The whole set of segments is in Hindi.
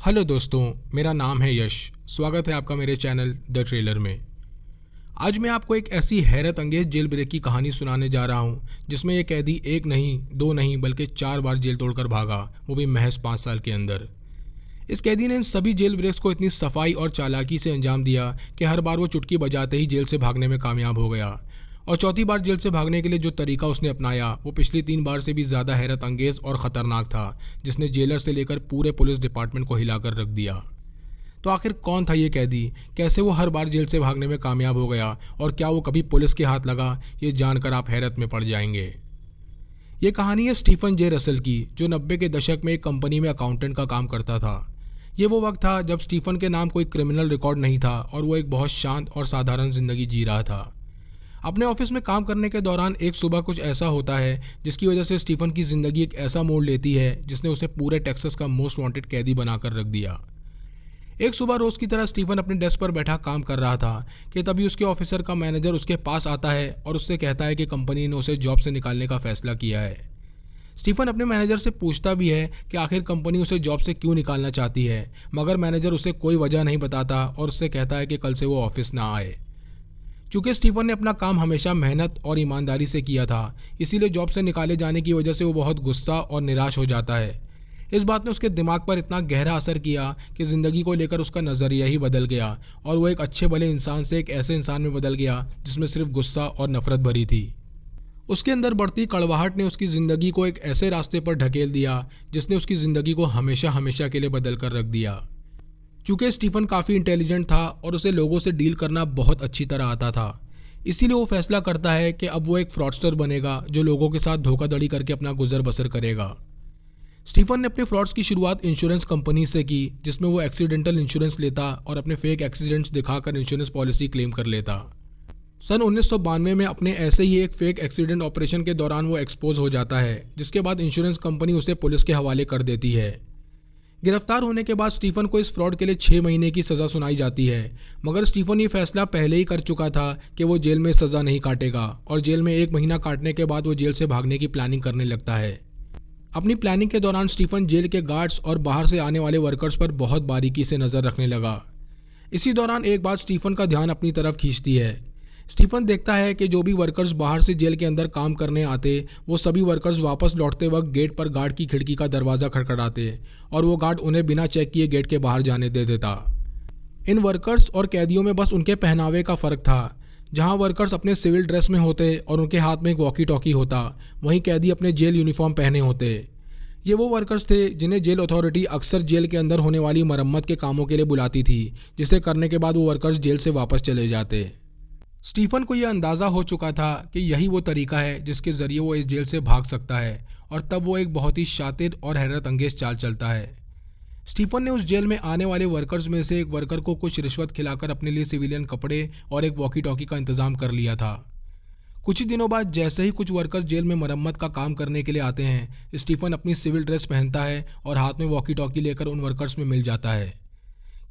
हेलो दोस्तों, मेरा नाम है यश। स्वागत है आपका मेरे चैनल द ट्रेलर में। आज मैं आपको एक ऐसी हैरत अंगेज जेल ब्रेक की कहानी सुनाने जा रहा हूँ जिसमें ये कैदी एक नहीं, दो नहीं बल्कि 4 बार जेल तोड़कर भागा, वो भी महज 5 साल के अंदर। इस कैदी ने इन सभी जेल ब्रेक्स को इतनी सफाई और चालाकी से अंजाम दिया कि हर बार वो चुटकी बजाते ही जेल से भागने में कामयाब हो गया। और चौथी बार जेल से भागने के लिए जो तरीका उसने अपनाया वो पिछली 3 बार से भी ज़्यादा हैरत अंगेज और ख़तरनाक था, जिसने जेलर से लेकर पूरे पुलिस डिपार्टमेंट को हिलाकर रख दिया। तो आखिर कौन था ये कैदी, कैसे वो हर बार जेल से भागने में कामयाब हो गया और क्या वो कभी पुलिस के हाथ लगा, ये जानकर आप हैरत में पड़ जाएंगे। ये कहानी है स्टीफन जे रसल की, जो 90 के दशक में एक कंपनी में अकाउंटेंट का काम करता था। ये वो वक्त था जब स्टीफन के नाम कोई क्रिमिनल रिकॉर्ड नहीं था और वो एक बहुत शांत और साधारण जिंदगी जी रहा था। अपने ऑफिस में काम करने के दौरान एक सुबह कुछ ऐसा होता है जिसकी वजह से स्टीफन की ज़िंदगी एक ऐसा मोड़ लेती है जिसने उसे पूरे टेक्सास का मोस्ट वांटेड कैदी बनाकर रख दिया। एक सुबह रोज़ की तरह स्टीफन अपने डेस्क पर बैठा काम कर रहा था कि तभी उसके ऑफिसर का मैनेजर उसके पास आता है और उससे कहता है कि कंपनी ने उसे जॉब से निकालने का फैसला किया है। स्टीफन अपने मैनेजर से पूछता भी है कि आखिर कंपनी उसे जॉब से क्यों निकालना चाहती है, मगर मैनेजर उसे कोई वजह नहीं बताता और उससे कहता है कि कल से वो ऑफिस ना आए। चूँकि स्टीफन ने अपना काम हमेशा मेहनत और ईमानदारी से किया था, इसीलिए जॉब से निकाले जाने की वजह से वो बहुत गुस्सा और निराश हो जाता है। इस बात ने उसके दिमाग पर इतना गहरा असर किया कि ज़िंदगी को लेकर उसका नज़रिया ही बदल गया और वो एक अच्छे भले इंसान से एक ऐसे इंसान में बदल गया जिसमें सिर्फ गुस्सा और नफरत भरी थी। उसके अंदर बढ़ती कड़वाहट ने उसकी ज़िंदगी को एक ऐसे रास्ते पर ढकेल दिया जिसने उसकी ज़िंदगी को हमेशा हमेशा के लिए बदल कर रख दिया। चूँकि स्टीफन काफ़ी इंटेलिजेंट था और उसे लोगों से डील करना बहुत अच्छी तरह आता था, इसीलिए वो फैसला करता है कि अब वो एक फ्रॉडस्टर बनेगा जो लोगों के साथ धोखाधड़ी करके अपना गुजर बसर करेगा। स्टीफन ने अपने फ्रॉड्स की शुरुआत इंश्योरेंस कंपनी से की, जिसमें वो एक्सीडेंटल इंश्योरेंस लेता और अपने फेक एक्सीडेंट्स दिखाकर इंश्योरेंस पॉलिसी क्लेम कर लेता। सन 1992 में अपने ऐसे ही एक फेक एक्सीडेंट ऑपरेशन के दौरान वो एक्सपोज हो जाता है, जिसके बाद इंश्योरेंस कंपनी उसे पुलिस के हवाले कर देती है। गिरफ्तार होने के बाद स्टीफन को इस फ्रॉड के लिए 6 महीने की सज़ा सुनाई जाती है, मगर स्टीफन ये फैसला पहले ही कर चुका था कि वो जेल में सज़ा नहीं काटेगा और जेल में 1 महीना काटने के बाद वो जेल से भागने की प्लानिंग करने लगता है। अपनी प्लानिंग के दौरान स्टीफन जेल के गार्ड्स और बाहर से आने वाले वर्कर्स पर बहुत बारीकी से नज़र रखने लगा। इसी दौरान एक बात स्टीफन का ध्यान अपनी तरफ खींचती है। स्टीफन देखता है कि जो भी वर्कर्स बाहर से जेल के अंदर काम करने आते, वो सभी वर्कर्स वापस लौटते वक्त गेट पर गार्ड की खिड़की का दरवाज़ा खड़खड़ाते और वो गार्ड उन्हें बिना चेक किए गेट के बाहर जाने दे देता। इन वर्कर्स और कैदियों में बस उनके पहनावे का फ़र्क था। जहां वर्कर्स अपने सिविल ड्रेस में होते और उनके हाथ में एक वॉकी टॉकी होता, वहीं कैदी अपने जेल यूनिफॉर्म पहने होते। ये वो वर्कर्स थे जिन्हें जेल अथॉरिटी अक्सर जेल के अंदर होने वाली मरम्मत के कामों के लिए बुलाती थी, जिसे करने के बाद वो वर्कर्स जेल से वापस चले जाते। स्टीफन को यह अंदाज़ा हो चुका था कि यही वो तरीका है जिसके ज़रिए वो इस जेल से भाग सकता है, और तब वो एक बहुत ही शातिर और हैरत अंगेज चाल चलता है। स्टीफन ने उस जेल में आने वाले वर्कर्स में से एक वर्कर को कुछ रिश्वत खिलाकर अपने लिए सिविलियन कपड़े और एक वॉकी टॉकी का इंतज़ाम कर लिया था। कुछ ही दिनों बाद जैसे ही कुछ वर्कर्स जेल में मरम्मत का काम करने के लिए आते हैं, स्टीफन अपनी सिविल ड्रेस पहनता है और हाथ में वॉकी टॉकी लेकर उन वर्कर्स में मिल जाता है।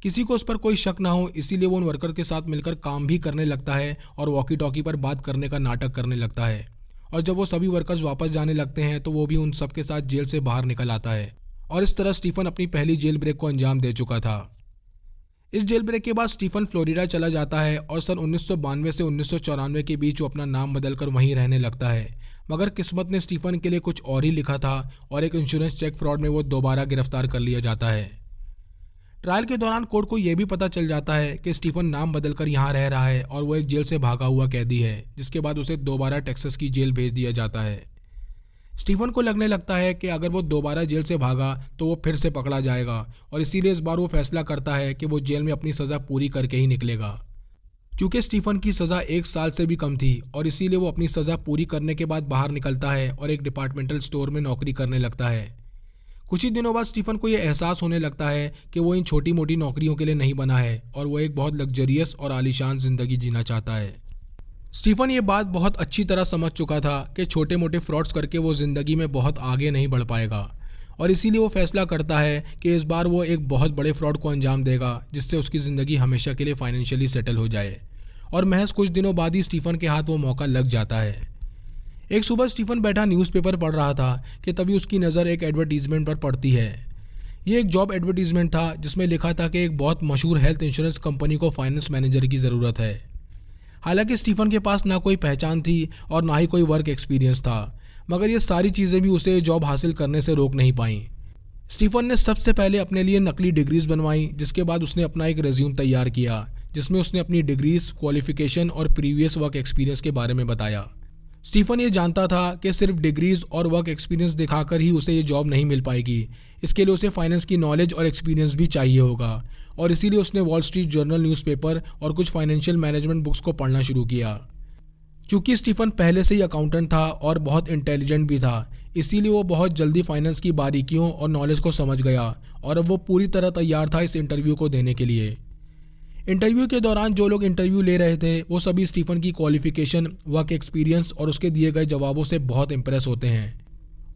किसी को उस पर कोई शक ना हो, इसीलिए वो उन वर्कर के साथ मिलकर काम भी करने लगता है और वॉकी टॉकी पर बात करने का नाटक करने लगता है। और जब वो सभी वर्कर्स वापस जाने लगते हैं तो वो भी उन सब के साथ जेल से बाहर निकल आता है। और इस तरह स्टीफन अपनी पहली जेल ब्रेक को अंजाम दे चुका था। इस जेल ब्रेक के बाद स्टीफन फ्लोरिडा चला जाता है और सन 1992 से 1994 के बीच वो अपना नाम बदलकर वहीं रहने लगता है। मगर किस्मत ने स्टीफन के लिए कुछ और ही लिखा था और एक इंश्योरेंस चेक फ्रॉड में वो दोबारा गिरफ्तार कर लिया जाता है। ट्रायल के दौरान कोर्ट को यह भी पता चल जाता है कि स्टीफन नाम बदलकर यहाँ रह रहा है और वो एक जेल से भागा हुआ कैदी है, जिसके बाद उसे दोबारा टेक्सास की जेल भेज दिया जाता है। स्टीफन को लगने लगता है कि अगर वो दोबारा जेल से भागा तो वो फिर से पकड़ा जाएगा, और इसीलिए इस बार वो फैसला करता है कि वो जेल में अपनी सज़ा पूरी करके ही निकलेगा। चूँकि स्टीफन की सज़ा 1 साल से भी कम थी और इसीलिए वो अपनी सज़ा पूरी करने के बाद बाहर निकलता है और एक डिपार्टमेंटल स्टोर में नौकरी करने लगता है। कुछ ही दिनों बाद स्टीफन को यह एहसास होने लगता है कि वो इन छोटी मोटी नौकरियों के लिए नहीं बना है और वो एक बहुत लग्जरियस और आलीशान ज़िंदगी जीना चाहता है। स्टीफन ये बात बहुत अच्छी तरह समझ चुका था कि छोटे मोटे फ्रॉड्स करके वो ज़िंदगी में बहुत आगे नहीं बढ़ पाएगा, और इसीलिए वो फैसला करता है कि इस बार वो एक बहुत बड़े फ्रॉड को अंजाम देगा जिससे उसकी ज़िंदगी हमेशा के लिए फाइनेंशियली सेटल हो जाए। और महज कुछ दिनों बाद ही स्टीफन के हाथ वो मौका लग जाता है। एक सुबह स्टीफन बैठा न्यूज़पेपर पढ़ रहा था कि तभी उसकी नज़र एक एडवर्टीजमेंट पर पड़ती है। ये एक जॉब एडवर्टीजमेंट था जिसमें लिखा था कि एक बहुत मशहूर हेल्थ इंश्योरेंस कंपनी को फाइनेंस मैनेजर की ज़रूरत है। हालांकि स्टीफन के पास ना कोई पहचान थी और ना ही कोई वर्क एक्सपीरियंस था, मगर ये सारी चीज़ें भी उसे जॉब हासिल करने से रोक नहीं पाईं। स्टीफन ने सबसे पहले अपने लिए नकली डिग्रीज बनवाई, जिसके बाद उसने अपना एक रिज्यूम तैयार किया जिसमें उसने अपनी डिग्रीज, क्वालिफिकेशन और प्रीवियस वर्क एक्सपीरियंस के बारे में बताया। स्टीफन ये जानता था कि सिर्फ डिग्रीज और वर्क एक्सपीरियंस दिखाकर ही उसे ये जॉब नहीं मिल पाएगी। इसके लिए उसे फाइनेंस की नॉलेज और एक्सपीरियंस भी चाहिए होगा, और इसीलिए उसने वॉल स्ट्रीट जर्नल न्यूज़पेपर और कुछ फाइनेंशियल मैनेजमेंट बुक्स को पढ़ना शुरू किया। चूँकि स्टीफन पहले से ही अकाउंटेंट था और बहुत इंटेलिजेंट भी था, इसीलिए वो बहुत जल्दी फाइनेंस की बारीकियों और नॉलेज को समझ गया और अब वो पूरी तरह तैयार था इस इंटरव्यू को देने के लिए। इंटरव्यू के दौरान जो लोग इंटरव्यू ले रहे थे वो सभी स्टीफन की क्वालिफिकेशन, वर्क एक्सपीरियंस और उसके दिए गए जवाबों से बहुत इंप्रेस होते हैं।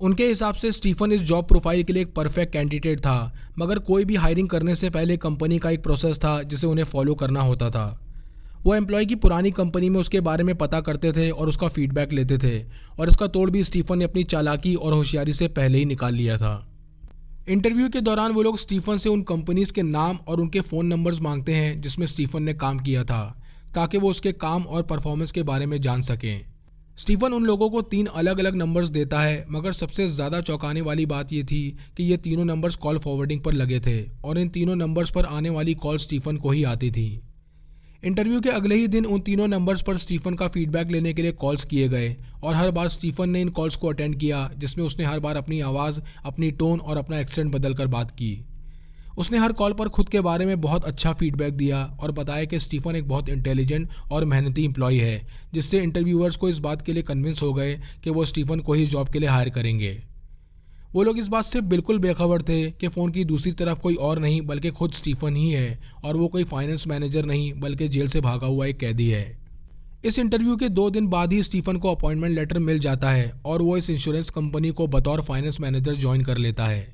उनके हिसाब से स्टीफन इस जॉब प्रोफाइल के लिए एक परफेक्ट कैंडिडेट था, मगर कोई भी हायरिंग करने से पहले कंपनी का एक प्रोसेस था जिसे उन्हें फॉलो करना होता था। वो एम्प्लॉय की पुरानी कंपनी में उसके बारे में पता करते थे और उसका फीडबैक लेते थे, और इसका तोड़ भी स्टीफन ने अपनी चालाकी और होशियारी से पहले ही निकाल लिया था। इंटरव्यू के दौरान वो लोग स्टीफन से उन कंपनीज के नाम और उनके फ़ोन नंबर्स मांगते हैं जिसमें स्टीफन ने काम किया था, ताकि वो उसके काम और परफॉर्मेंस के बारे में जान सकें। स्टीफन उन लोगों को 3 अलग अलग नंबर्स देता है, मगर सबसे ज़्यादा चौंकाने वाली बात ये थी कि ये तीनों नंबर्स कॉल फॉरवर्डिंग पर लगे थे और इन तीनों नंबर्स पर आने वाली कॉल स्टीफन को ही आती थी। इंटरव्यू के अगले ही दिन उन तीनों नंबर्स पर स्टीफन का फीडबैक लेने के लिए कॉल्स किए गए, और हर बार स्टीफन ने इन कॉल्स को अटेंड किया, जिसमें उसने हर बार अपनी आवाज़, अपनी टोन और अपना एक्सेंट बदल कर बात की। उसने हर कॉल पर खुद के बारे में बहुत अच्छा फीडबैक दिया और बताया कि स्टीफन एक बहुत इंटेलिजेंट और मेहनती एम्प्लॉय है, जिससे इंटरव्यूअर्स को इस बात के लिए कन्विंस हो गए कि वो स्टीफन को ही जॉब के लिए हायर करेंगे। वो लोग इस बात से बिल्कुल बेखबर थे कि फ़ोन की दूसरी तरफ कोई और नहीं बल्कि खुद स्टीफन ही है, और वो कोई फाइनेंस मैनेजर नहीं बल्कि जेल से भागा हुआ एक कैदी है। इस इंटरव्यू के 2 दिन बाद ही स्टीफन को अपॉइंटमेंट लेटर मिल जाता है और वो इस इंश्योरेंस कंपनी को बतौर फाइनेंस मैनेजर ज्वाइन कर लेता है।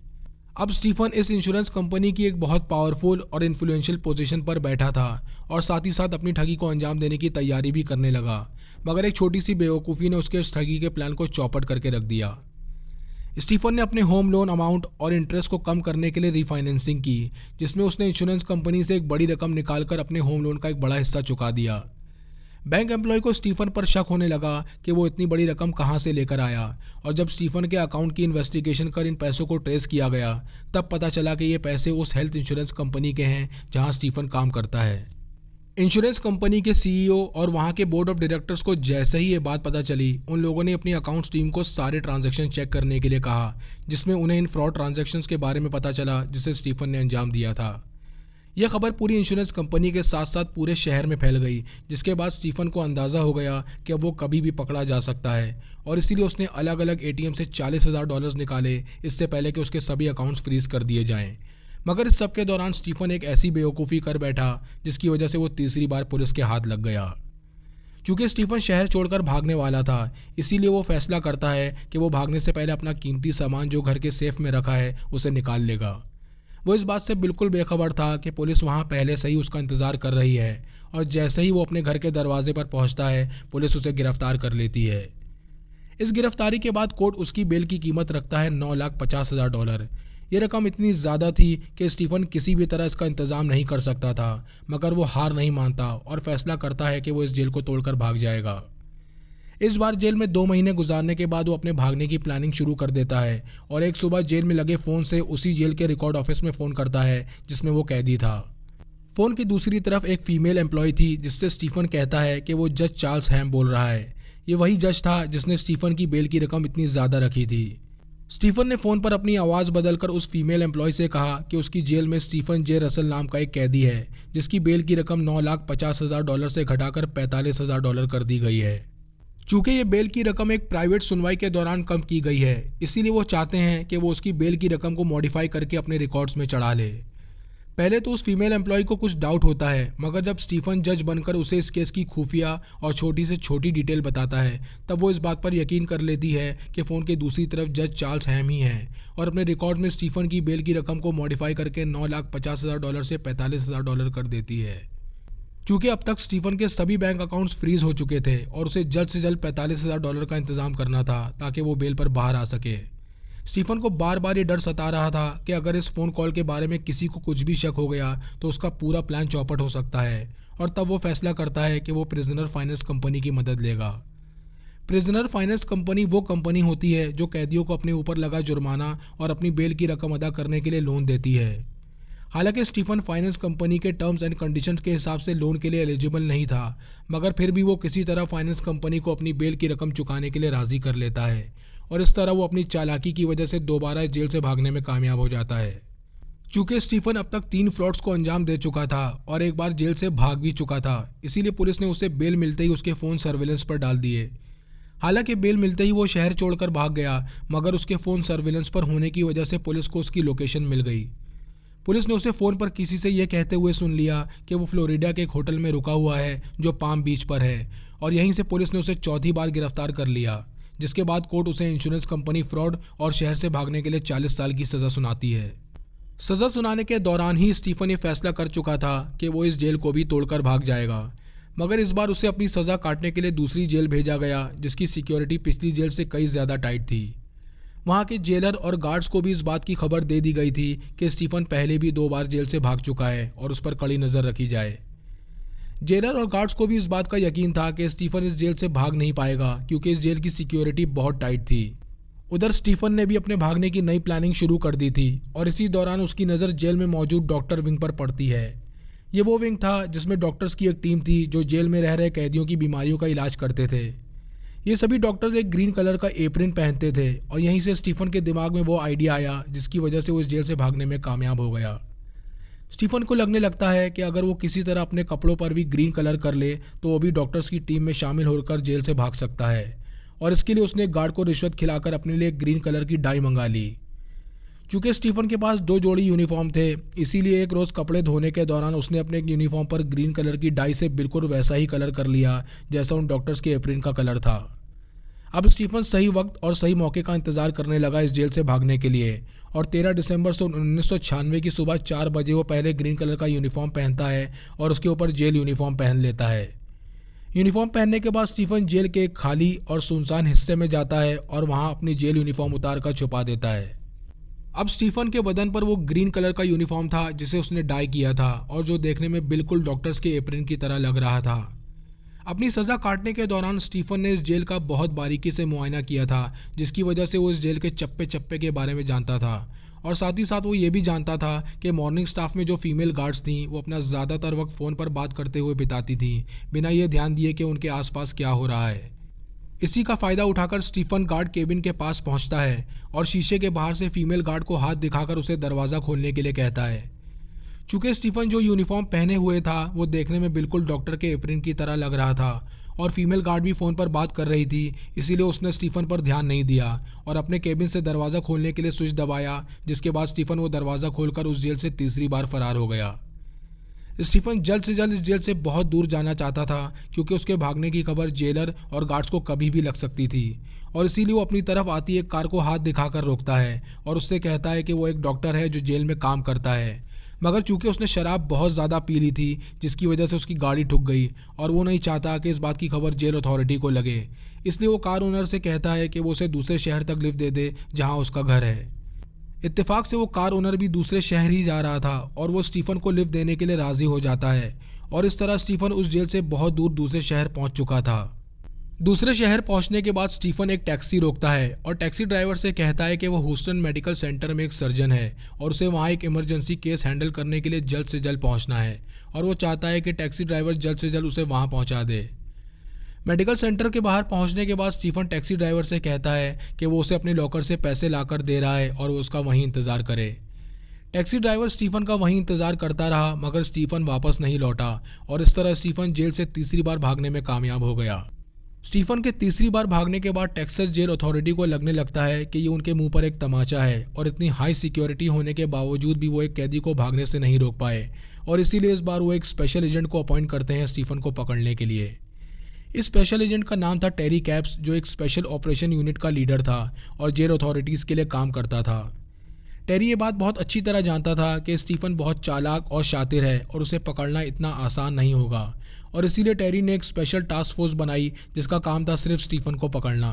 अब स्टीफन इस इंश्योरेंस कंपनी की एक बहुत पावरफुल और इन्फ्लुएंशियल पोजीशन पर बैठा था और साथ ही साथ अपनी ठगी को अंजाम देने की तैयारी भी करने लगा, मगर एक छोटी सी बेवकूफ़ी ने उसके इस ठगी के प्लान को चौपट करके रख दिया। स्टीफन ने अपने होम लोन अमाउंट और इंटरेस्ट को कम करने के लिए रीफाइनेंसिंग की, जिसमें उसने इंश्योरेंस कंपनी से एक बड़ी रकम निकालकर अपने होम लोन का एक बड़ा हिस्सा चुका दिया। बैंक एम्प्लॉय को स्टीफन पर शक होने लगा कि वो इतनी बड़ी रकम कहाँ से लेकर आया, और जब स्टीफन के अकाउंट की इन्वेस्टिगेशन कर इन पैसों को ट्रेस किया गया, तब पता चला कि ये पैसे उस हेल्थ इंश्योरेंस कंपनी के हैं जहाँ स्टीफन काम करता है। इंश्योरेंस कंपनी के सीईओ और वहाँ के बोर्ड ऑफ डायरेक्टर्स को जैसे ही ये बात पता चली, उन लोगों ने अपनी अकाउंट्स टीम को सारे ट्रांजैक्शन चेक करने के लिए कहा, जिसमें उन्हें इन फ्रॉड ट्रांजैक्शंस के बारे में पता चला जिसे स्टीफन ने अंजाम दिया था। यह खबर पूरी इंश्योरेंस कंपनी के साथ साथ पूरे शहर में फैल गई, जिसके बाद स्टीफन को अंदाज़ा हो गया कि अब वो कभी भी पकड़ा जा सकता है, और इसीलिए उसने अलग अलग एटीएम से $40,000 निकाले इससे पहले कि उसके सभी अकाउंट्स फ्रीज कर दिए जाएं। मगर इस सब के दौरान स्टीफन एक ऐसी बेवकूफ़ी कर बैठा जिसकी वजह से वो तीसरी बार पुलिस के हाथ लग गया। चूँकि स्टीफन शहर छोड़कर भागने वाला था, इसीलिए वो फैसला करता है कि वो भागने से पहले अपना कीमती सामान जो घर के सेफ में रखा है उसे निकाल लेगा। वो इस बात से बिल्कुल बेखबर था कि पुलिस वहाँ पहले से ही उसका इंतज़ार कर रही है, और जैसे ही वो अपने घर के दरवाजे पर पहुँचता है, पुलिस उसे गिरफ्तार कर लेती है। इस गिरफ्तारी के बाद कोर्ट उसकी बेल की कीमत रखता है $9,50,000। ये रकम इतनी ज़्यादा थी कि स्टीफन किसी भी तरह इसका इंतज़ाम नहीं कर सकता था, मगर वो हार नहीं मानता और फैसला करता है कि वो इस जेल को तोड़कर भाग जाएगा। इस बार जेल में 2 महीने गुजारने के बाद वो अपने भागने की प्लानिंग शुरू कर देता है, और एक सुबह जेल में लगे फ़ोन से उसी जेल के रिकॉर्ड ऑफिस में फ़ोन करता है जिसमें वो कैदी था। फ़ोन की दूसरी तरफ एक फ़ीमेल एम्प्लॉय थी, जिससे स्टीफन कहता है कि वो जज चार्ल्स हैम बोल रहा है। ये वही जज था जिसने स्टीफन की बेल की रकम इतनी ज़्यादा रखी थी। स्टीफन ने फ़ोन पर अपनी आवाज़ बदलकर उस फीमेल एम्प्लॉय से कहा कि उसकी जेल में स्टीफन जे रसल नाम का एक कैदी है, जिसकी बेल की रकम $9,50,000 से घटाकर $45,000 कर दी गई है। चूँकि ये बेल की रकम एक प्राइवेट सुनवाई के दौरान कम की गई है, इसीलिए वो चाहते हैं कि वो उसकी बेल की रकम को मॉडिफाई करके अपने रिकॉर्ड्स में चढ़ा ले। पहले तो उस फीमेल एम्प्लॉय को कुछ डाउट होता है, मगर जब स्टीफन जज बनकर उसे इस केस की खुफिया और छोटी से छोटी डिटेल बताता है, तब वो इस बात पर यकीन कर लेती है कि फ़ोन के दूसरी तरफ जज चार्ल्स हैम ही हैं, और अपने रिकॉर्ड में स्टीफन की बेल की रकम को मॉडिफाई करके $9,50,000 से $45,000 कर देती है। चूँकि अब तक स्टीफन के सभी बैंक अकाउंट्स फ्रीज हो चुके थे और उसे जल्द से जल्द $45,000 का इंतज़ाम करना था ताकि वो बेल पर बाहर आ सके। स्टीफन को बार बार ये डर सता रहा था कि अगर इस फ़ोन कॉल के बारे में किसी को कुछ भी शक हो गया तो उसका पूरा प्लान चौपट हो सकता है, और तब वो फैसला करता है कि वो प्रिजनर फाइनेंस कंपनी की मदद लेगा। प्रिजनर फाइनेंस कंपनी वो कंपनी होती है जो कैदियों को अपने ऊपर लगा जुर्माना और अपनी बेल की रकम अदा करने के लिए लोन देती है। हालांकि स्टीफन फाइनेंस कंपनी के टर्म्स एंड कंडीशंस के हिसाब से लोन के लिए एलिजिबल नहीं था, मगर फिर भी वो किसी तरह फाइनेंस कंपनी को अपनी बेल की रकम चुकाने के लिए राज़ी कर लेता है, और इस तरह वो अपनी चालाकी की वजह से दोबारा जेल से भागने में कामयाब हो जाता है। चूँकि स्टीफन अब तक 3 फ्रॉड्स को अंजाम दे चुका था और एक बार जेल से भाग भी चुका था, इसीलिए पुलिस ने उसे बेल मिलते ही उसके फ़ोन सर्विलेंस पर डाल दिए। हालांकि बेल मिलते ही वो शहर छोड़कर भाग गया, मगर उसके फ़ोन सर्विलेंस पर होने की वजह से पुलिस को उसकी लोकेशन मिल गई। पुलिस ने उसे फ़ोन पर किसी से यह कहते हुए सुन लिया कि वो फ्लोरिडा के एक होटल में रुका हुआ है जो पाम बीच पर है, और यहीं से पुलिस ने उसे चौथी बार गिरफ्तार कर लिया, जिसके बाद कोर्ट उसे इंश्योरेंस कंपनी फ्रॉड और शहर से भागने के लिए 40 साल की सज़ा सुनाती है। सज़ा सुनाने के दौरान ही स्टीफन ये फैसला कर चुका था कि वो इस जेल को भी तोड़कर भाग जाएगा, मगर इस बार उसे अपनी सज़ा काटने के लिए दूसरी जेल भेजा गया जिसकी सिक्योरिटी पिछली जेल से कई ज़्यादा टाइट थी। वहाँ के जेलर और गार्ड्स को भी इस बात की खबर दे दी गई थी कि स्टीफन पहले भी 2 बार जेल से भाग चुका है और उस पर कड़ी नज़र रखी जाए। जेलर और गार्ड्स को भी इस बात का यकीन था कि स्टीफन इस जेल से भाग नहीं पाएगा, क्योंकि इस जेल की सिक्योरिटी बहुत टाइट थी। उधर स्टीफन ने भी अपने भागने की नई प्लानिंग शुरू कर दी थी, और इसी दौरान उसकी नज़र जेल में मौजूद डॉक्टर विंग पर पड़ती है। ये वो विंग था जिसमें डॉक्टर्स की एक टीम थी जो जेल में रह रहे कैदियों की बीमारियों का इलाज करते थे। ये सभी डॉक्टर्स एक ग्रीन कलर का एप्रिन पहनते थे, और यहीं से स्टीफन के दिमाग में वो आइडिया आया जिसकी वजह से वो इस जेल से भागने में कामयाब हो गया। स्टीफन को लगने लगता है कि अगर वो किसी तरह अपने कपड़ों पर भी ग्रीन कलर कर ले तो वो भी डॉक्टर्स की टीम में शामिल होकर जेल से भाग सकता है, और इसके लिए उसने एक गार्ड को रिश्वत खिलाकर अपने लिए ग्रीन कलर की डाई मंगा ली। चूँकि स्टीफन के पास 2 जोड़ी यूनिफॉर्म थे, इसीलिए एक रोज़ कपड़े धोने के दौरान उसने अपने यूनिफॉर्म पर ग्रीन कलर की डाई से बिल्कुल वैसा ही कलर कर लिया जैसा उन डॉक्टर्स के एप्रिन का कलर था। अब स्टीफन सही वक्त और सही मौके का इंतज़ार करने लगा इस जेल से भागने के लिए, और 13 दिसंबर सन 1996 की सुबह 4 बजे वो पहले ग्रीन कलर का यूनिफॉर्म पहनता है और उसके ऊपर जेल यूनिफॉर्म पहन लेता है। यूनिफॉर्म पहनने के बाद स्टीफन जेल के एक खाली और सुनसान हिस्से में जाता है और वहाँ अपनी जेल यूनिफॉर्म उतार कर छुपा देता है। अब स्टीफन के बदन पर वो ग्रीन कलर का यूनिफॉर्म था जिसे उसने डाई किया था, और जो देखने में बिल्कुल डॉक्टर्स के एप्रिन की तरह लग रहा था। अपनी सज़ा काटने के दौरान स्टीफन ने इस जेल का बहुत बारीकी से मुआयना किया था, जिसकी वजह से वो इस जेल के चप्पे चप्पे के बारे में जानता था, और साथ ही साथ वो ये भी जानता था कि मॉर्निंग स्टाफ में जो फीमेल गार्ड्स थीं वो अपना ज़्यादातर वक्त फ़ोन पर बात करते हुए बिताती थीं, बिना ये ध्यान दिए कि उनके आसपास क्या हो रहा है। इसी का फ़ायदा उठाकर स्टीफन गार्ड केबिन के पास पहुंचता है और शीशे के बाहर से फीमेल गार्ड को हाथ दिखाकर उसे दरवाज़ा खोलने के लिए कहता है। चूँकि स्टीफन जो यूनिफॉर्म पहने हुए था वो देखने में बिल्कुल डॉक्टर के एप्रिन की तरह लग रहा था, और फीमेल गार्ड भी फ़ोन पर बात कर रही थी, इसीलिए उसने स्टीफन पर ध्यान नहीं दिया और अपने केबिन से दरवाज़ा खोलने के लिए स्विच दबाया, जिसके बाद स्टीफन वो दरवाज़ा खोलकर उस जेल से तीसरी बार फरार हो गया। स्टीफन जल्द से जल्द इस जेल से बहुत दूर जाना चाहता था, क्योंकि उसके भागने की खबर जेलर और गार्ड्स को कभी भी लग सकती थी, और इसीलिए वो अपनी तरफ आती एक कार को हाथ दिखाकर रोकता है और उससे कहता है कि वो एक डॉक्टर है जो जेल में काम करता है। मगर चूंकि उसने शराब बहुत ज़्यादा पी ली थी, जिसकी वजह से उसकी गाड़ी ठुक गई, और वो नहीं चाहता कि इस बात की खबर जेल अथॉरिटी को लगे, इसलिए वो कार ओनर से कहता है कि वो उसे दूसरे शहर तक लिफ्ट दे दे जहाँ उसका घर है। इत्तेफाक से वो कार ओनर भी दूसरे शहर ही जा रहा था, और वो स्टीफन को लिफ्ट देने के लिए राज़ी हो जाता है, और इस तरह स्टीफन उस जेल से बहुत दूर दूसरे शहर पहुंच चुका था। दूसरे शहर पहुंचने के बाद स्टीफन एक टैक्सी रोकता है और टैक्सी ड्राइवर से कहता है कि वो ह्यूस्टन मेडिकल सेंटर में एक सर्जन है और उसे वहां एक इमरजेंसी केस हैंडल करने के लिए जल्द से जल्द पहुंचना है, और वो चाहता है कि टैक्सी ड्राइवर जल्द से जल्द उसे वहां पहुंचा दे। मेडिकल सेंटर के बाहर पहुंचने के बाद स्टीफन टैक्सी ड्राइवर से कहता है कि वो उसे अपने लॉकर से पैसे लाकर दे रहा है और वो उसका वहीं इंतज़ार करे। टैक्सी ड्राइवर स्टीफन का वहीं इंतज़ार करता रहा, मगर स्टीफन वापस नहीं लौटा, और इस तरह स्टीफन जेल से तीसरी बार भागने में कामयाब हो गया। स्टीफन के तीसरी बार भागने के बाद टेक्सास जेल अथॉरिटी को लगने लगता है कि ये उनके मुंह पर एक तमाचा है, और इतनी हाई सिक्योरिटी होने के बावजूद भी वो एक कैदी को भागने से नहीं रोक पाए, और इसीलिए इस बार वो एक स्पेशल एजेंट को अपॉइंट करते हैं स्टीफन को पकड़ने के लिए। इस स्पेशल एजेंट का नाम था टेरी कैप्स, जो एक स्पेशल ऑपरेशन यूनिट का लीडर था और जेल अथॉरिटीज़ के लिए काम करता था। टेरी ये बात बहुत अच्छी तरह जानता था कि स्टीफन बहुत चालाक और शातिर है और उसे पकड़ना इतना आसान नहीं होगा, और इसीलिए टेरी ने एक स्पेशल टास्क फोर्स बनाई जिसका काम था सिर्फ स्टीफन को पकड़ना।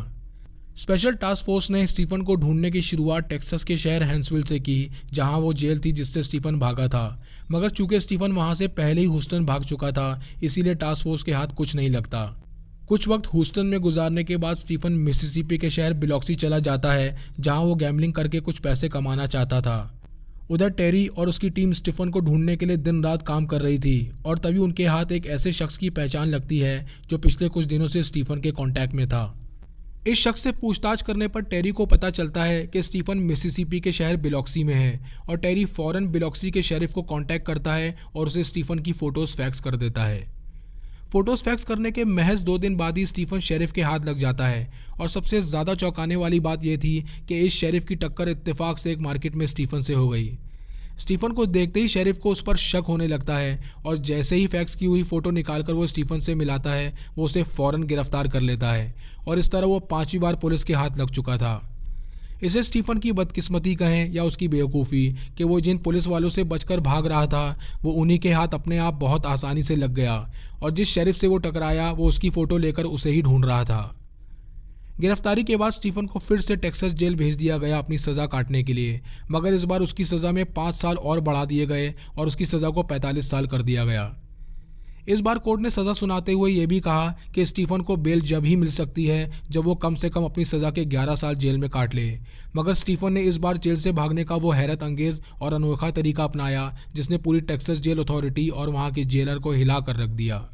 स्पेशल टास्क फोर्स ने स्टीफन को ढूंढने की शुरुआत टेक्सास के शहर हैंसविल से की, जहां वो जेल थी जिससे स्टीफन भागा था। मगर चूंकि स्टीफन वहां से पहले ही ह्यूस्टन भाग चुका था, इसीलिए टास्क फोर्स के हाथ कुछ नहीं लगता। कुछ वक्त ह्यूस्टन में गुजारने के बाद स्टीफन मिसिसिपी के शहर बिलॉक्सी चला जाता है, जहां वो गैम्बलिंग करके कुछ पैसे कमाना चाहता था। उधर टेरी और उसकी टीम स्टीफन को ढूंढने के लिए दिन रात काम कर रही थी, और तभी उनके हाथ एक ऐसे शख्स की पहचान लगती है जो पिछले कुछ दिनों से स्टीफन के कांटेक्ट में था। इस शख्स से पूछताछ करने पर टेरी को पता चलता है कि स्टीफन मिसिसिपी के शहर बिलॉक्सी में है, और टेरी फौरन बिलॉक्सी के शेरिफ को कांटेक्ट करता है और उसे स्टीफन की फोटोज फैक्स कर देता है। फोटोज फैक्स करने के महज 2 दिन बाद ही स्टीफन शेरिफ के हाथ लग जाता है, और सबसे ज़्यादा चौंकाने वाली बात यह थी कि इस शेरिफ की टक्कर इत्तेफाक से एक मार्केट में स्टीफन से हो गई। स्टीफन को देखते ही शेरिफ को उस पर शक होने लगता है, और जैसे ही फैक्स की हुई फ़ोटो निकालकर वो स्टीफन से मिलाता है, वो उसे फ़ौरन गिरफ्तार कर लेता है, और इस तरह वो 5वीं बार पुलिस के हाथ लग चुका था। इसे स्टीफन की बदकिस्मती कहें या उसकी बेवकूफ़ी कि वो जिन पुलिस वालों से बचकर भाग रहा था, वो उन्हीं के हाथ अपने आप बहुत आसानी से लग गया, और जिस शेरिफ से वो टकराया वो उसकी फ़ोटो लेकर उसे ही ढूंढ रहा था। गिरफ्तारी के बाद स्टीफन को फिर से टेक्सास जेल भेज दिया गया अपनी सज़ा काटने के लिए, मगर इस बार उसकी सज़ा में 5 साल और बढ़ा दिए गए और उसकी सज़ा को 45 साल कर दिया गया। इस बार कोर्ट ने सज़ा सुनाते हुए ये भी कहा कि स्टीफन को बेल जब ही मिल सकती है जब वो कम से कम अपनी सज़ा के 11 साल जेल में काट ले। मगर स्टीफन ने इस बार जेल से भागने का वो हैरत अंगेज़ और अनोखा तरीका अपनाया जिसने पूरी टेक्सास जेल अथॉरिटी और वहाँ के जेलर को हिला कर रख दिया।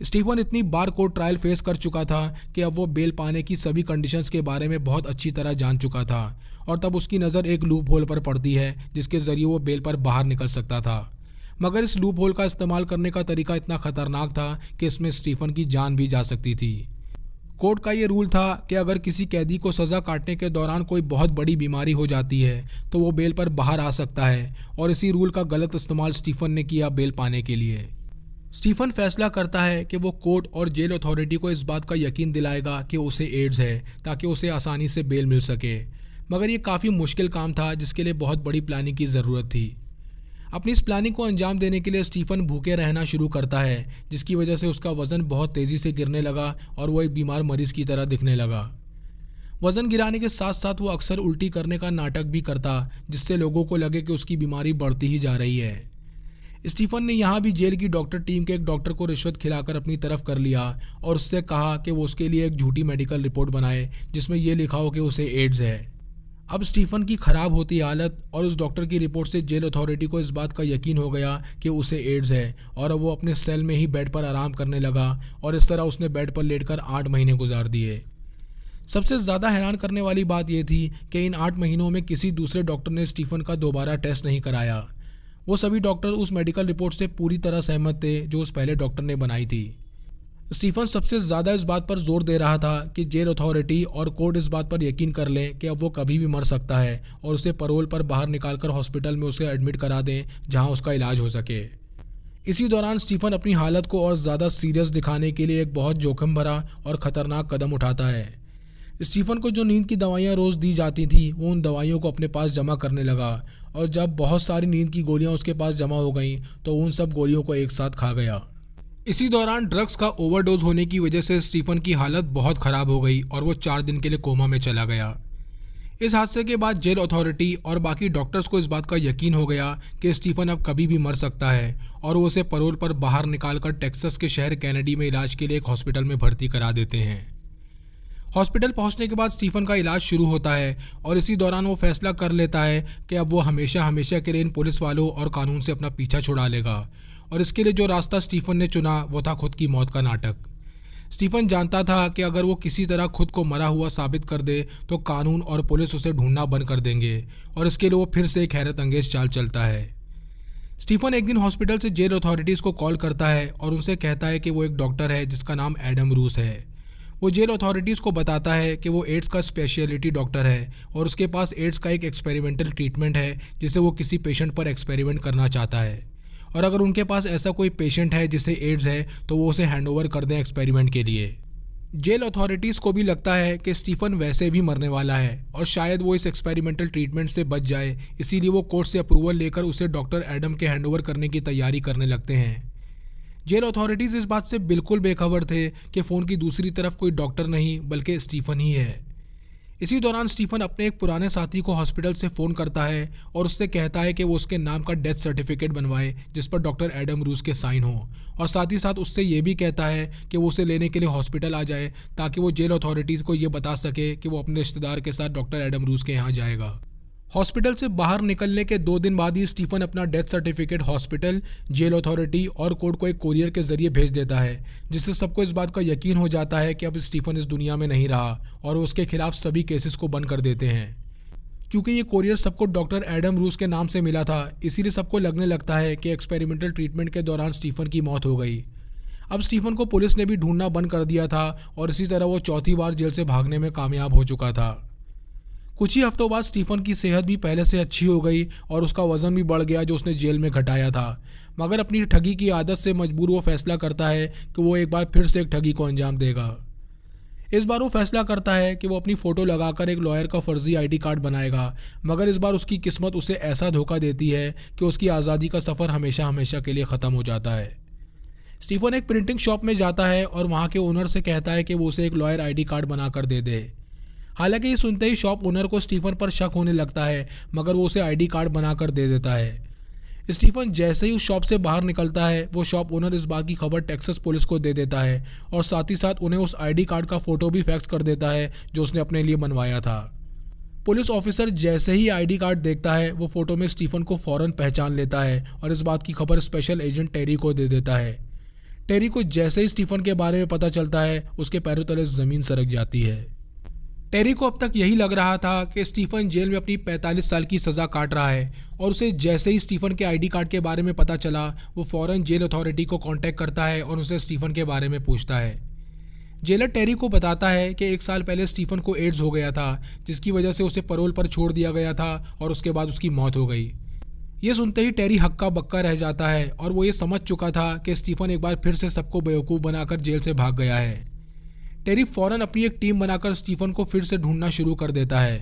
स्टीफन इतनी बार कोर्ट ट्रायल फेस कर चुका था कि अब वो बेल पाने की सभी कंडीशंस के बारे में बहुत अच्छी तरह जान चुका था, और तब उसकी नज़र एक लूप होल पर पड़ती है जिसके ज़रिए वो बेल पर बाहर निकल सकता था। मगर इस लूप होल का इस्तेमाल करने का तरीका इतना ख़तरनाक था कि इसमें स्टीफन की जान भी जा सकती थी। कोर्ट का ये रूल था कि अगर किसी कैदी को सज़ा काटने के दौरान कोई बहुत बड़ी बीमारी हो जाती है तो वो बेल पर बाहर आ सकता है, और इसी रूल का गलत इस्तेमाल स्टीफन ने किया बेल पाने के लिए। स्टीफन फैसला करता है कि वो कोर्ट और जेल अथॉरिटी को इस बात का यकीन दिलाएगा कि उसे एड्स है, ताकि उसे आसानी से बेल मिल सके। मगर ये काफ़ी मुश्किल काम था जिसके लिए बहुत बड़ी प्लानिंग की ज़रूरत थी। अपनी इस प्लानिंग को अंजाम देने के लिए स्टीफन भूखे रहना शुरू करता है, जिसकी वजह से उसका वज़न बहुत तेज़ी से गिरने लगा और वो एक बीमार मरीज़ की तरह दिखने लगा। वज़न गिराने के साथ साथ वो अक्सर उल्टी करने का नाटक भी करता, जिससे लोगों को लगे कि उसकी बीमारी बढ़ती ही जा रही है। स्टीफन ने यहाँ भी जेल की डॉक्टर टीम के एक डॉक्टर को रिश्वत खिलाकर अपनी तरफ कर लिया और उससे कहा कि वो उसके लिए एक झूठी मेडिकल रिपोर्ट बनाए जिसमें यह लिखा हो कि उसे एड्स है। अब स्टीफन की ख़राब होती हालत और उस डॉक्टर की रिपोर्ट से जेल अथॉरिटी को इस बात का यकीन हो गया कि उसे एड्स है, और अब वो अपने सेल में ही बेड पर आराम करने लगा, और इस तरह उसने बेड पर लेटकर 8 महीने गुजार दिए। सबसे ज़्यादा हैरान करने वाली बात यह थी कि इन 8 महीनों में किसी दूसरे डॉक्टर ने स्टीफन का दोबारा टेस्ट नहीं कराया। वो सभी डॉक्टर उस मेडिकल रिपोर्ट से पूरी तरह सहमत थे जो उस पहले डॉक्टर ने बनाई थी। स्टीफन सबसे ज़्यादा इस बात पर जोर दे रहा था कि जेल अथॉरिटी और कोर्ट इस बात पर यकीन कर लें कि अब वो कभी भी मर सकता है, और उसे पैरोल पर बाहर निकालकर हॉस्पिटल में उसे एडमिट करा दें जहां उसका इलाज हो सके। इसी दौरान स्टीफन अपनी हालत को और ज़्यादा सीरियस दिखाने के लिए एक बहुत जोखिम भरा और ख़तरनाक कदम उठाता है। स्टीफन को जो नींद की दवाइयाँ रोज़ दी जाती थी वो उन दवाइयों को अपने पास जमा करने लगा, और जब बहुत सारी नींद की गोलियाँ उसके पास जमा हो गईं तो उन सब गोलियों को एक साथ खा गया। इसी दौरान ड्रग्स का ओवरडोज होने की वजह से स्टीफन की हालत बहुत ख़राब हो गई और वो 4 दिन के लिए कोमा में चला गया। इस हादसे के बाद जेल अथॉरिटी और बाकी डॉक्टर्स को इस बात का यकीन हो गया कि स्टीफन अब कभी भी मर सकता है, और वो उसे पैरोल पर बाहर निकालकर टेक्सास के शहर कैनेडी में इलाज के लिए एक हॉस्पिटल में भर्ती करा देते हैं। हॉस्पिटल पहुंचने के बाद स्टीफन का इलाज शुरू होता है, और इसी दौरान वो फैसला कर लेता है कि अब वो हमेशा हमेशा के लिए इन पुलिस वालों और कानून से अपना पीछा छुड़ा लेगा, और इसके लिए जो रास्ता स्टीफन ने चुना वो था खुद की मौत का नाटक। स्टीफन जानता था कि अगर वो किसी तरह खुद को मरा हुआ साबित कर दे तो कानून और पुलिस उसे ढूंढना बंद कर देंगे, और इसके लिए वो फिर से एक हैरत अंगेज चाल चलता है। स्टीफन एक दिन हॉस्पिटल से जेल अथॉरिटीज़ को कॉल करता है और उनसे कहता है कि वो एक डॉक्टर है जिसका नाम एडम रूस है। वो जेल अथॉरिटीज़ को बताता है कि वो एड्स का स्पेशलिटी डॉक्टर है, और उसके पास एड्स का एक एक्सपेरिमेंटल ट्रीटमेंट है जिसे वो किसी पेशेंट पर एक्सपेरिमेंट करना चाहता है, और अगर उनके पास ऐसा कोई पेशेंट है जिसे एड्स है तो वो उसे हैंडओवर कर दें एक्सपेरिमेंट के लिए। जेल अथॉरिटीज़ को भी लगता है कि स्टीफन वैसे भी मरने वाला है और शायद वो इस एक्सपेरिमेंटल ट्रीटमेंट से बच जाए, इसीलिए वो कोर्ट से अप्रूवल लेकर उसे डॉक्टर एडम के हैंडओवर करने की तैयारी करने लगते हैं। जेल अथॉरिटीज़ इस बात से बिल्कुल बेखबर थे कि फ़ोन की दूसरी तरफ कोई डॉक्टर नहीं बल्कि स्टीफन ही है। इसी दौरान स्टीफन अपने एक पुराने साथी को हॉस्पिटल से फ़ोन करता है और उससे कहता है कि वो उसके नाम का डेथ सर्टिफिकेट बनवाए जिस पर डॉक्टर एडम रूस के साइन हो, और साथ ही साथ उससे ये भी कहता है कि वो उसे लेने के लिए हॉस्पिटल आ जाए ताकि वो जेल अथॉरिटीज़ को ये बता सके कि वो अपने रिश्तेदार के साथ डॉक्टर एडम रूस के यहाँ जाएगा। हॉस्पिटल से बाहर निकलने के 2 दिन बाद ही स्टीफन अपना death certificate hospital, jail authority और कोर्ट को एक कोरियर के जरिए भेज देता है, जिससे सबको इस बात का यकीन हो जाता है कि अब स्टीफन इस दुनिया में नहीं रहा और वो उसके खिलाफ सभी केसेस को बंद कर देते हैं। क्योंकि ये कोरियर सबको डॉक्टर एडम रूस के नाम से मिला था, इसीलिए सबको लगने लगता है कि एक्सपेरिमेंटल ट्रीटमेंट के दौरान स्टीफन की मौत हो गई। अब स्टीफन को पुलिस ने भी ढूंढना बंद कर दिया था और इसी तरह वो चौथी बार जेल से भागने में कामयाब हो चुका था। कुछ ही हफ्तों बाद स्टीफन की सेहत भी पहले से अच्छी हो गई और उसका वजन भी बढ़ गया जो उसने जेल में घटाया था, मगर अपनी ठगी की आदत से मजबूर वो फैसला करता है कि वो एक बार फिर से एक ठगी को अंजाम देगा। इस बार वो फैसला करता है कि वो अपनी फ़ोटो लगाकर एक लॉयर का फर्जी आईडी कार्ड बनाएगा, मगर इस बार उसकी किस्मत उसे ऐसा धोखा देती है कि उसकी आज़ादी का सफ़र हमेशा हमेशा के लिए ख़त्म हो जाता है। स्टीफन एक प्रिंटिंग शॉप में जाता है और वहाँ के ओनर से कहता है कि वो उसे एक लॉयर आईडी कार्ड बनाकर दे दे। हालांकि ये सुनते ही शॉप ओनर को स्टीफन पर शक होने लगता है, मगर वो उसे आईडी कार्ड बनाकर दे देता है। स्टीफन जैसे ही उस शॉप से बाहर निकलता है, वो शॉप ओनर इस बात की खबर टेक्सास पुलिस को दे देता है और साथ ही साथ उन्हें उस आईडी कार्ड का फ़ोटो भी फैक्स कर देता है जो उसने अपने लिए बनवाया था। पुलिस ऑफिसर जैसे ही आईडी कार्ड देखता है, वो फ़ोटो में स्टीफन को फ़ौरन पहचान लेता है और इस बात की खबर स्पेशल एजेंट टेरी को दे देता है। टेरी को जैसे ही स्टीफन के बारे में पता चलता है, उसके पैरों तले ज़मीन सरक जाती है। टेरी को अब तक यही लग रहा था कि स्टीफन जेल में अपनी 45 साल की सज़ा काट रहा है और उसे जैसे ही स्टीफन के आईडी कार्ड के बारे में पता चला, वो फ़ौरन जेल अथॉरिटी को कांटेक्ट करता है और उसे स्टीफन के बारे में पूछता है। जेलर टेरी को बताता है कि 1 साल पहले स्टीफन को एड्स हो गया था, जिसकी वजह से उसे पैरोल पर छोड़ दिया गया था और उसके बाद उसकी मौत हो गई। ये सुनते ही टेरी हक्का बक्का रह जाता है और वो ये समझ चुका था कि स्टीफन एक बार फिर से सबको बेवकूफ़ बनाकर जेल से भाग गया है। टेरी फौरन अपनी एक टीम बनाकर स्टीफन को फिर से ढूंढना शुरू कर देता है।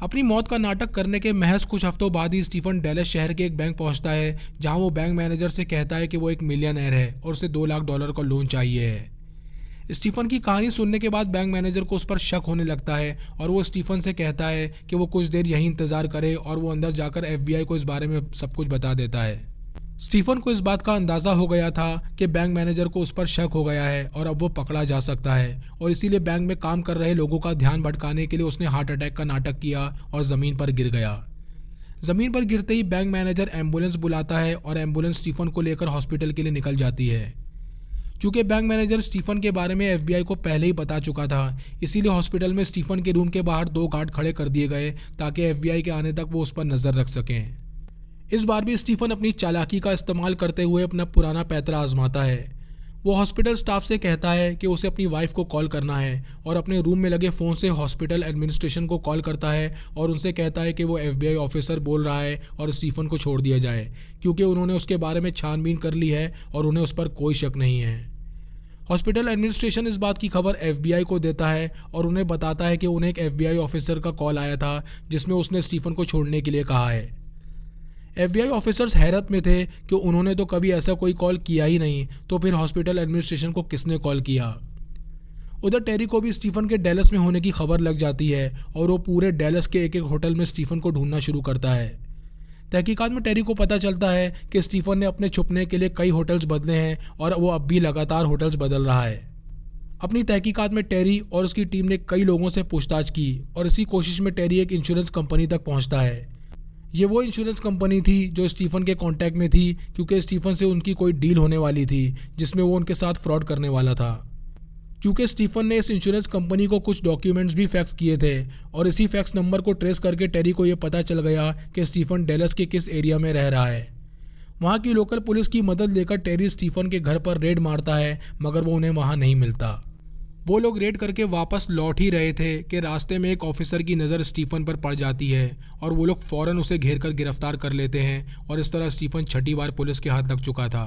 अपनी मौत का नाटक करने के महज कुछ हफ्तों बाद ही स्टीफन डैलस शहर के एक बैंक पहुंचता है, जहां वो बैंक मैनेजर से कहता है कि वो एक मिलियनेयर है और उसे $2 लाख का लोन चाहिए है। स्टीफन की कहानी सुनने के बाद बैंक मैनेजर को उस पर शक होने लगता है और वो स्टीफन से कहता है कि वो कुछ देर यहीं इंतज़ार करे और वो अंदर जाकर FBI को इस बारे में सब कुछ बता देता है। स्टीफन को इस बात का अंदाज़ा हो गया था कि बैंक मैनेजर को उस पर शक हो गया है और अब वो पकड़ा जा सकता है, और इसीलिए बैंक में काम कर रहे लोगों का ध्यान भटकाने के लिए उसने हार्ट अटैक का नाटक किया और ज़मीन पर गिर गया। ज़मीन पर गिरते ही बैंक मैनेजर एम्बुलेंस बुलाता है और एम्बुलेंस स्टीफन को लेकर हॉस्पिटल के लिए निकल जाती है। चूँकि बैंक मैनेजर स्टीफन के बारे में FBI को पहले ही बता चुका था, इसीलिए हॉस्पिटल में स्टीफन के रूम के बाहर 2 गार्ड खड़े कर दिए गए ताकि FBI के आने तक वो उस पर नज़र रख सकें। इस बार भी स्टीफन अपनी चालाकी का इस्तेमाल करते हुए अपना पुराना पैतरा आजमाता है। वो हॉस्पिटल स्टाफ से कहता है कि उसे अपनी वाइफ को कॉल करना है और अपने रूम में लगे फ़ोन से हॉस्पिटल एडमिनिस्ट्रेशन को कॉल करता है और उनसे कहता है कि वो FBI ऑफिसर बोल रहा है और स्टीफन को छोड़ दिया जाए, क्योंकि उन्होंने उसके बारे में छानबीन कर ली है और उन्हें उस पर कोई शक नहीं है। हॉस्पिटल एडमिनिस्ट्रेशन इस बात की खबर FBI को देता है और उन्हें बताता है कि उन्हें एक FBI ऑफिसर का कॉल आया था जिसमें उसने स्टीफन को छोड़ने के लिए कहा है। FBI ऑफिसर्स हैरत में थे कि उन्होंने तो कभी ऐसा कोई कॉल किया ही नहीं, तो फिर हॉस्पिटल एडमिनिस्ट्रेशन को किसने कॉल किया। उधर टेरी को भी स्टीफन के डैलस में होने की खबर लग जाती है और वो पूरे डैलस के एक एक होटल में स्टीफन को ढूंढना शुरू करता है। तहकीकात में टेरी को पता चलता है कि स्टीफन ने अपने छुपने के लिए कई होटल्स बदले हैं और वो अब भी लगातार होटल्स बदल रहा है। अपनी तहकीकात में टेरी और उसकी टीम ने कई लोगों से पूछताछ की और इसी कोशिश में टेरी एक इंश्योरेंस कंपनी तक पहुंचता है। ये वो इंश्योरेंस कंपनी थी जो स्टीफन के कांटेक्ट में थी, क्योंकि स्टीफन से उनकी कोई डील होने वाली थी जिसमें वो उनके साथ फ्रॉड करने वाला था। क्योंकि स्टीफन ने इस इंश्योरेंस कंपनी को कुछ डॉक्यूमेंट्स भी फैक्स किए थे और इसी फैक्स नंबर को ट्रेस करके टेरी को ये पता चल गया कि स्टीफन डैलस के किस एरिया में रह रहा है। वहाँ की लोकल पुलिस की मदद लेकर टेरी स्टीफन के घर पर रेड मारता है, मगर वो उन्हें वहाँ नहीं मिलता। वो लोग रेड करके वापस लौट ही रहे थे कि रास्ते में एक ऑफिसर की नज़र स्टीफन पर पड़ जाती है और वो लोग फ़ौरन उसे घेर कर गिरफ्तार कर लेते हैं और इस तरह स्टीफन 6ठी बार पुलिस के हाथ लग चुका था।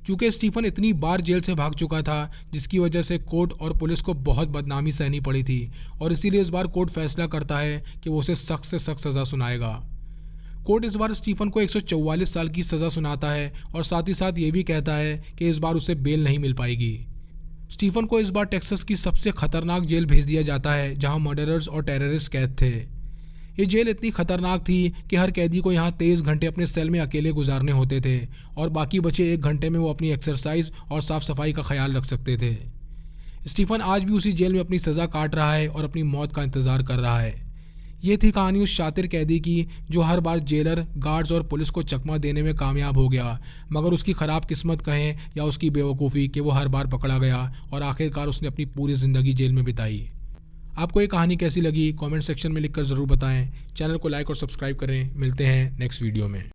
चूँकि स्टीफन इतनी बार जेल से भाग चुका था जिसकी वजह से कोर्ट और पुलिस को बहुत बदनामी सहनी पड़ी थी और इसीलिए इस बार कोर्ट फैसला करता है कि वो उसे सख्त से सख्त सज़ा सुनाएगा। कोर्ट इस बार स्टीफन को 144 साल की सज़ा सुनाता है और साथ ही साथ ये भी कहता है कि इस बार उसे बेल नहीं मिल पाएगी। स्टीफन को इस बार टेक्सास की सबसे खतरनाक जेल भेज दिया जाता है जहां मर्डरर्स और टेररिस्ट कैद थे। ये जेल इतनी खतरनाक थी कि हर कैदी को यहाँ 23 घंटे अपने सेल में अकेले गुजारने होते थे और बाकी बचे 1 घंटे में वो अपनी एक्सरसाइज और साफ सफाई का ख्याल रख सकते थे। स्टीफन आज भी उसी जेल में अपनी सज़ा काट रहा है और अपनी मौत का इंतज़ार कर रहा है। ये थी कहानी उस शातिर कैदी की जो हर बार जेलर, गार्ड्स और पुलिस को चकमा देने में कामयाब हो गया, मगर उसकी ख़राब किस्मत कहें या उसकी बेवकूफ़ी कि वो हर बार पकड़ा गया और आखिरकार उसने अपनी पूरी ज़िंदगी जेल में बिताई। आपको ये कहानी कैसी लगी कमेंट सेक्शन में लिखकर ज़रूर बताएं। चैनल को लाइक और सब्सक्राइब करें। मिलते हैं नेक्स्ट वीडियो में।